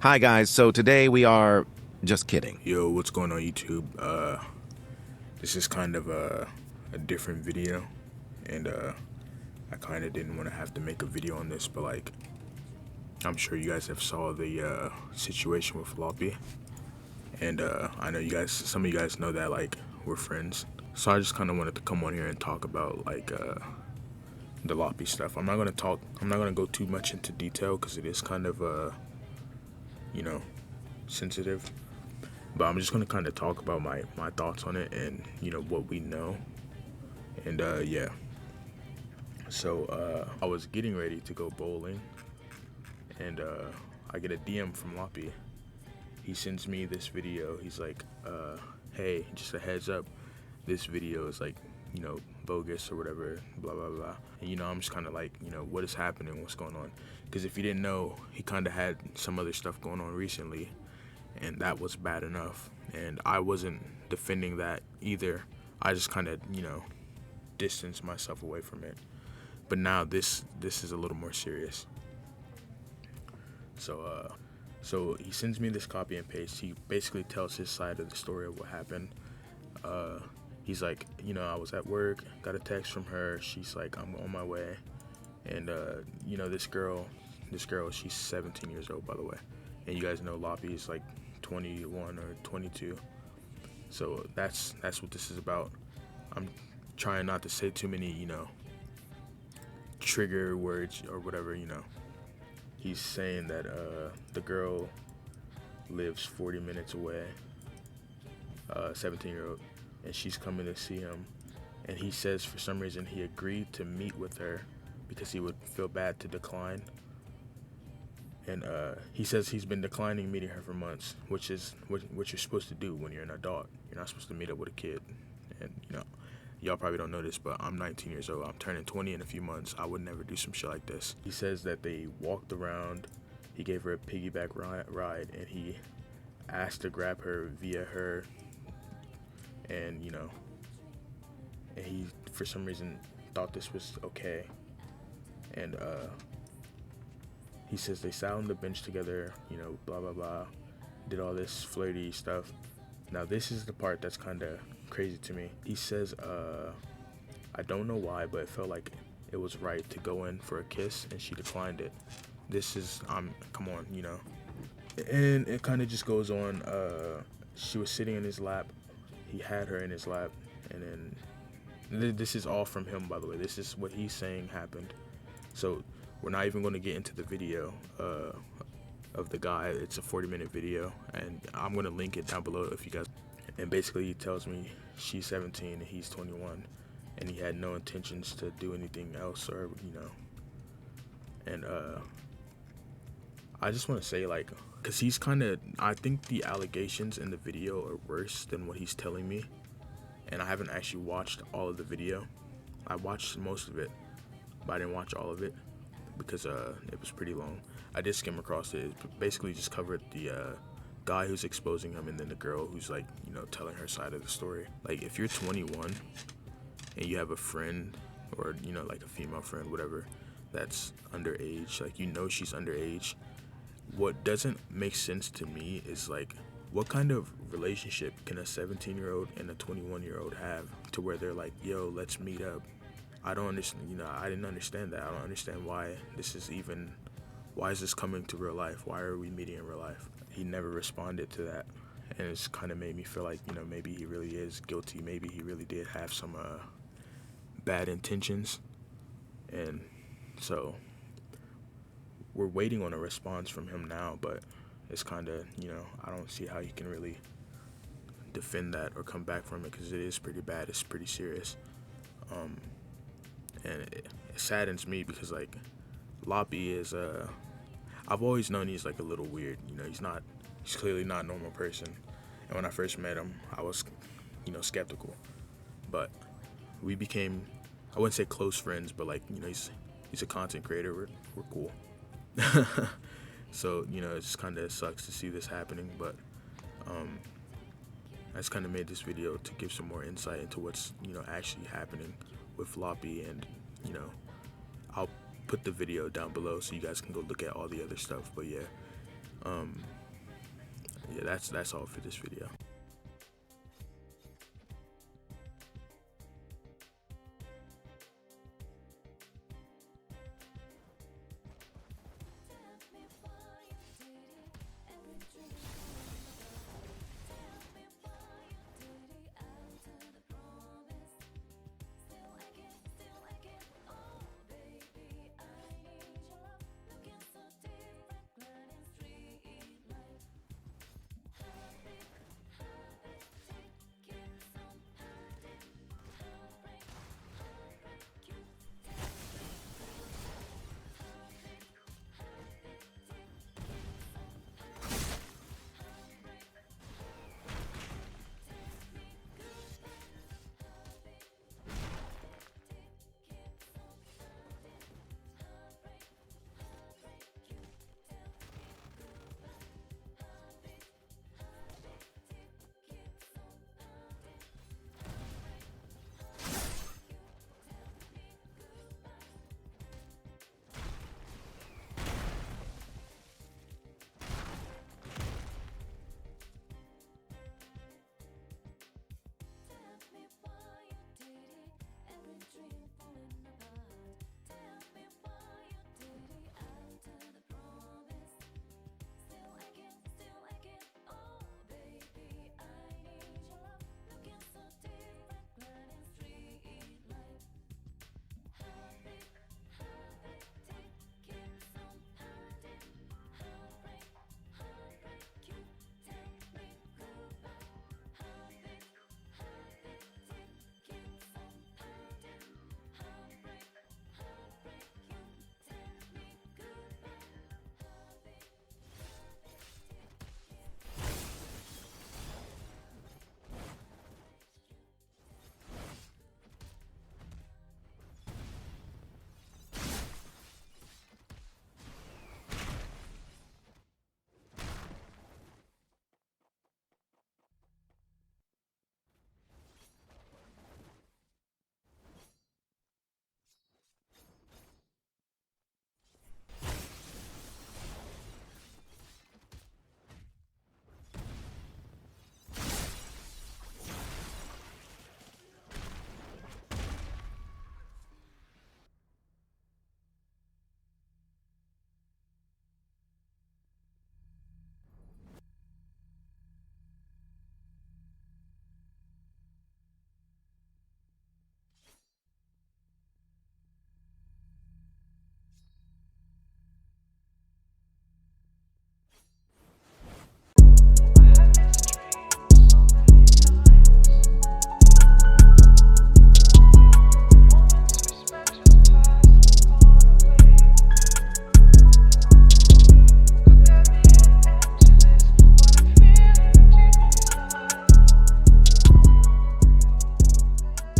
Hi guys, so today we are just kidding. Yo, what's going on YouTube? This is kind of a different video, and I kind of didn't want to have to make a video on this, but like, I'm sure you guys have saw the situation with Floppy, and I know you guys, some of you guys know that like we're friends, so I just kind of wanted to come on here and talk about like the Loppy stuff. I'm not gonna go too much into detail because it is kind of you know, sensitive. But I'm just gonna kind of talk about my thoughts on it and what we know. And yeah. So I was getting ready to go bowling, and I get a DM from Loppy. He sends me this video. He's like, "Hey, just a heads up, this video is like, bogus or whatever, blah blah blah." And I'm just kind of like, what is happening? What's going on? Because if you didn't know, he kind of had some other stuff going on recently, and that was bad enough. And I wasn't defending that either. I just kind of, distanced myself away from it. But now this is a little more serious. So he sends me this copy and paste. He basically tells his side of the story of what happened. He's like, I was at work, got a text from her. She's like, I'm on my way. And this girl, she's 17 years old, by the way. And you guys know Loppy is like 21 or 22. So that's what this is about. I'm trying not to say too many, trigger words or whatever, He's saying that the girl lives 40 minutes away, 17-year-old, and she's coming to see him. And he says for some reason he agreed to meet with her because he would feel bad to decline. And he says he's been declining meeting her for months, which is what you're supposed to do when you're an adult. You're not supposed to meet up with a kid. And, y'all probably don't know this, but I'm 19 years old. I'm turning 20 in a few months. I would never do some shit like this. He says that they walked around. He gave her a piggyback ride, and he asked to grab her via her. And, and he, for some reason, thought this was okay. And, he says they sat on the bench together, blah, blah, blah, did all this flirty stuff. Now, this is the part that's kind of crazy to me. He says, I don't know why, but it felt like it was right to go in for a kiss, and she declined it. This is, come on, And it kind of just goes on. She was sitting in his lap. He had her in his lap, and then this is all from him, by the way. This is what he's saying happened. So we're not even going to get into the video of the guy. It's a 40-minute video, and I'm going to link it down below if you guys. And basically he tells me she's 17 and he's 21, and he had no intentions to do anything else, or and I just want to say, like, because he's kind of, I think the allegations in the video are worse than what he's telling me, and I haven't actually watched all of the video. I watched most of it, but I didn't watch all of it because it was pretty long. I did skim across it. It basically just covered the guy who's exposing him, and then the girl who's like, telling her side of the story. Like, if you're 21 and you have a friend, or like a female friend, whatever, that's underage, like, she's underage, what doesn't make sense to me is, like, what kind of relationship can a 17-year-old and a 21-year-old have to where they're like, yo, let's meet up? I don't understand, I didn't understand that. I don't understand why is this coming to real life? Why are we meeting in real life? He never responded to that, and it's kind of made me feel like, maybe he really is guilty. Maybe he really did have some bad intentions, and so we're waiting on a response from him now, but it's kind of, I don't see how he can really defend that or come back from it, because it is pretty bad. It's pretty serious. And it saddens me because, like, Loppy is I've always known he's like a little weird. He's clearly not a normal person. And when I first met him, I was, skeptical. But we became, I wouldn't say close friends, but like, he's a content creator. We're cool. So, it just kind of sucks to see this happening, but I just kind of made this video to give some more insight into what's, actually happening with Floppy, and, I'll put the video down below so you guys can go look at all the other stuff. But yeah, Yeah, that's all for this video.